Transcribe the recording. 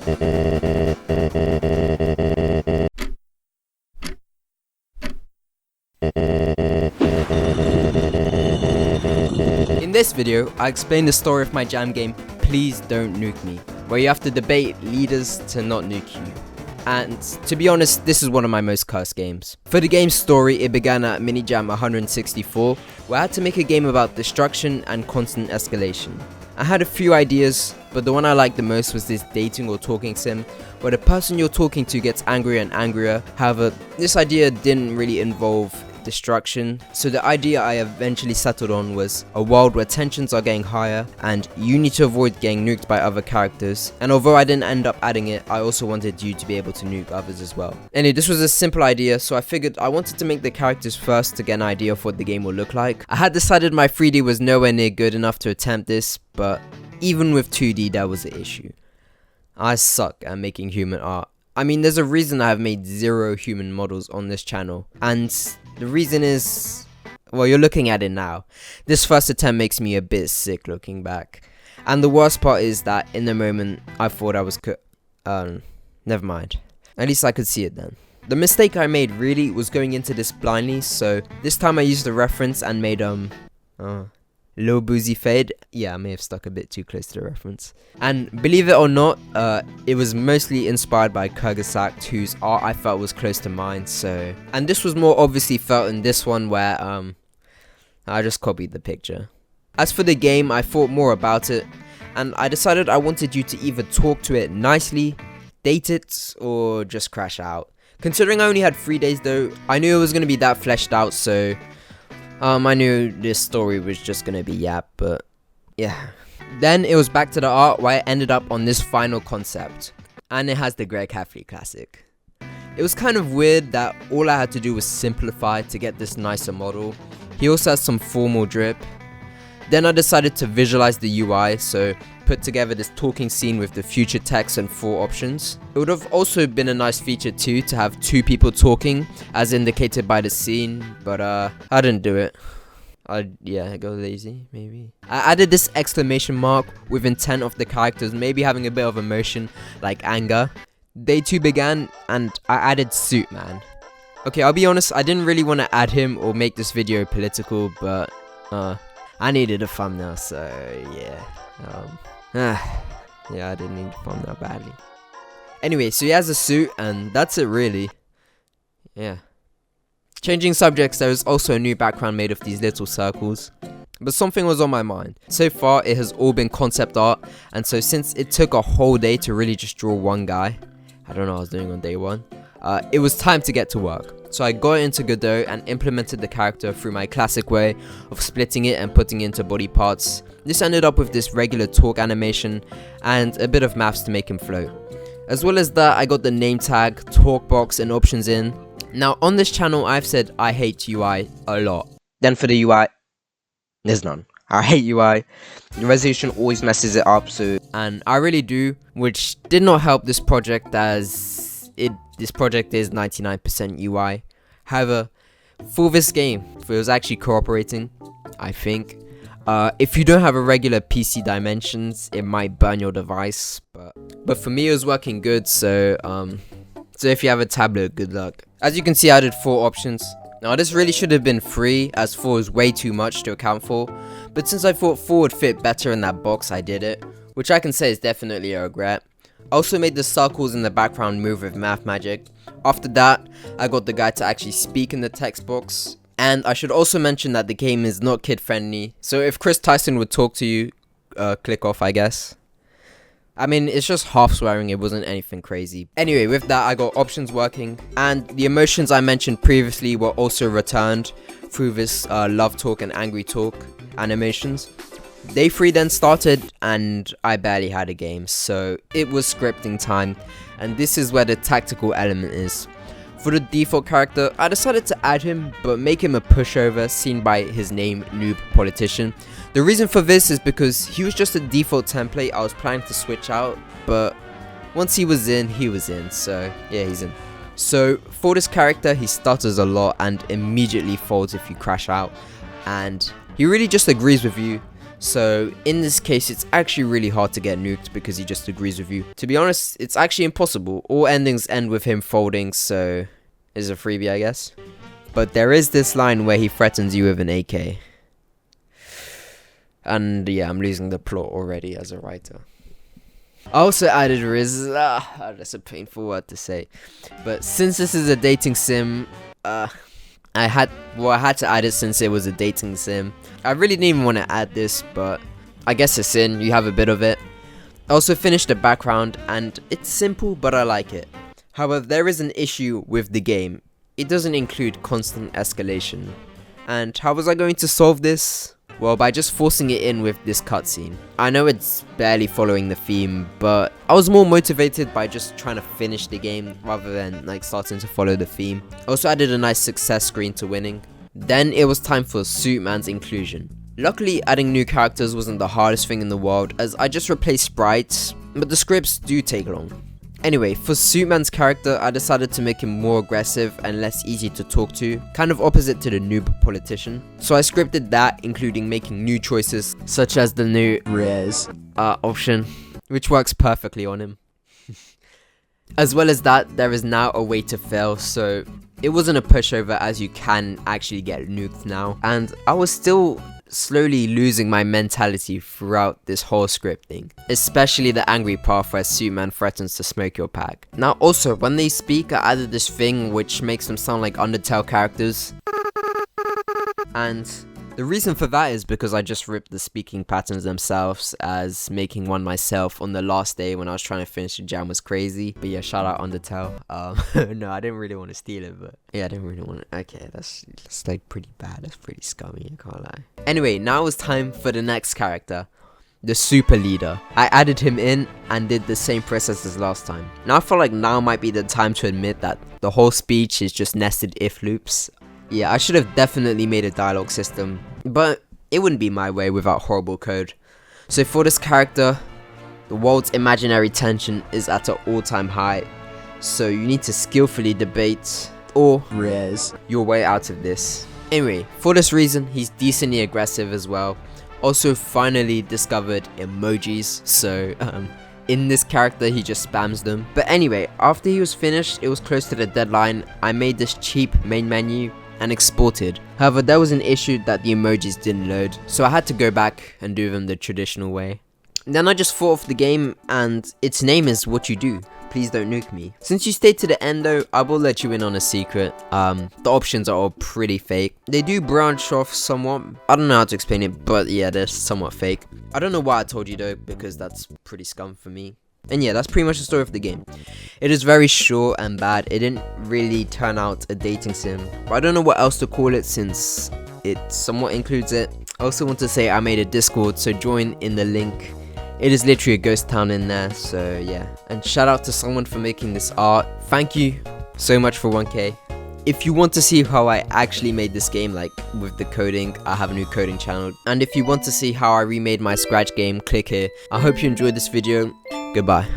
In this video, I explain the story of my jam game, Please Don't Nuke Me, where you have to debate leaders to not nuke you. And to be honest, this is one of my most cursed games. For the game's story, it began at Minijam 164, where I had to make a game about destruction and constant escalation. I had a few ideas, but the one I liked the most was this dating or talking sim, where the person you're talking to gets angrier and angrier. However, this idea didn't really involve destruction, so the idea I eventually settled on was a world where tensions are getting higher and you need to avoid getting nuked by other characters. And although I didn't end up adding it, I also wanted you to be able to nuke others as well. Anyway, this was a simple idea, so I figured I wanted to make the characters first to get an idea of what the game will look like. I had decided my 3D was nowhere near good enough to attempt this, but even with 2D there was an issue. I suck at making human art. I mean, there's a reason I have made 0 human models on this channel, and the reason is, well, you're looking at it now. This first attempt makes me a bit sick looking back. And the worst part is that in the moment, I thought I was never mind. At least I could see it then. The mistake I made really was going into this blindly, so this time I used a reference and made low boozy fade. Yeah, I may have stuck a bit too close to the reference. And believe it or not, it was mostly inspired by Kurgasak, whose art I felt was close to mine. So, and this was more obviously felt in this one, where I just copied the picture. As for the game, I thought more about it, and I decided I wanted you to either talk to it nicely, date it, or just crash out. Considering I only had 3 days though, I knew it was going to be that fleshed out, so I knew this story was just gonna be yap, but yeah. Then it was back to the art, where I ended up on this final concept, and it has the Greg Hafley classic. It was kind of weird that all I had to do was simplify to get this nicer model. He also has some formal drip. Then I decided to visualize the UI, so put together this talking scene with the future text and 4 options. It would have also been a nice feature too to have 2 people talking, as indicated by the scene, but I didn't do it. I go lazy, maybe. I added this exclamation mark with intent of the characters maybe having a bit of emotion, like anger. Day 2 began, and I added Suit Man. Okay, I'll be honest, I didn't really want to add him or make this video political, but I needed a thumbnail, so yeah. Yeah, I didn't need a thumbnail badly. Anyway, so he has a suit, and that's it really. Yeah. Changing subjects, there is also a new background made of these little circles. But something was on my mind. So far, it has all been concept art, and so since it took a whole day to really just draw one guy, I don't know what I was doing on day 1, it was time to get to work. So I got into Godot and implemented the character through my classic way of splitting it and putting it into body parts. This ended up with this regular talk animation and a bit of maths to make him float. As well as that, I got the name tag, talk box and options in. Now on this channel, I've said I hate UI a lot. Then for the UI, there's none. I hate UI. The resolution always messes it up, and I really do, which did not help this project, as this project is 99% UI. However, for this game, if it was actually cooperating, I think, if you don't have a regular PC dimensions, it might burn your device, but for me it was working good, so if you have a tablet, good luck. As you can see, I did 4 options. Now this really should have been 3, as 4 is way too much to account for, but since I thought 4 would fit better in that box, I did it, which I can say is definitely a regret. I also made the circles in the background move with math magic. After that, I got the guy to actually speak in the text box. And I should also mention that the game is not kid friendly, so if Chris Tyson would talk to you, click off, I guess. I mean, it's just half swearing, it wasn't anything crazy. Anyway, with that, I got options working, and the emotions I mentioned previously were also returned through this love talk and angry talk animations. Day 3 then started, and I barely had a game, so it was scripting time, and this is where the tactical element is. For the default character, I decided to add him, but make him a pushover seen by his name, Noob Politician. The reason for this is because he was just a default template I was planning to switch out, but once he was in, so yeah, he's in. So for this character, he stutters a lot and immediately folds if you crash out, and he really just agrees with you. So in this case, it's actually really hard to get nuked because he just agrees with you. To be honest, it's actually impossible. All endings end with him folding, so it's a freebie, I guess. But there is this line where he threatens you with an AK. And yeah, I'm losing the plot already as a writer. I also added Riz. That's a painful word to say. But since this is a dating sim, I had to add it since it was a dating sim. I really didn't even want to add this, but I guess it's in. You have a bit of it. I also finished the background, and it's simple, but I like it. However, there is an issue with the game. It doesn't include constant escalation. And how was I going to solve this? Well, by just forcing it in with this cutscene. I know it's barely following the theme, but I was more motivated by just trying to finish the game rather than like starting to follow the theme. Also added a nice success screen to winning. Then it was time for Suitman's inclusion. Luckily, adding new characters wasn't the hardest thing in the world, as I just replaced sprites, but the scripts do take long. Anyway, for Suitman's character, I decided to make him more aggressive and less easy to talk to, kind of opposite to the noob politician. So I scripted that, including making new choices, such as the new res option, which works perfectly on him. As well as that, there is now a way to fail, so it wasn't a pushover as you can actually get nuked now. And I was still slowly losing my mentality throughout this whole scripting, especially the angry part where Suitman threatens to smoke your pack. Now also, when they speak, I added this thing which makes them sound like Undertale characters, and the reason for that is because I just ripped the speaking patterns themselves, as making one myself on the last day when I was trying to finish the jam was crazy. But yeah, shout out Undertale. No, I didn't really want to steal it, but yeah, I didn't really want to. Okay, that's like pretty bad. That's pretty scummy, I can't lie. Anyway, now it's time for the next character, the super leader. I added him in and did the same process as last time. Now I feel like now might be the time to admit that the whole speech is just nested if loops. Yeah, I should have definitely made a dialogue system, but it wouldn't be my way without horrible code. So for this character, the world's imaginary tension is at an all-time high, so you need to skillfully debate or res your way out of this. Anyway, for this reason, he's decently aggressive as well. Also finally discovered emojis, so in this character he just spams them. But anyway, after he was finished, it was close to the deadline, I made this cheap main menu and exported. However, there was an issue that the emojis didn't load, so I had to go back and do them the traditional way. Then I just thought of the game, and its name is What You Do. Please don't nuke me. Since you stayed to the end though, I will let you in on a secret. The options are all pretty fake. They do branch off somewhat. I don't know how to explain it, but yeah, they're somewhat fake. I don't know why I told you though, because that's pretty scum for me. And yeah, that's pretty much the story of the game. It is very short and bad. It didn't really turn out a dating sim, but I don't know what else to call it since it somewhat includes it. I also want to say I made a Discord, so join in the link. It is literally a ghost town in there, so yeah. And shout out to someone for making this art. Thank you so much for 1k. If you want to see how I actually made this game, like with the coding, I have a new coding channel. And if you want to see how I remade my Scratch game, click here. I hope you enjoyed this video. Goodbye.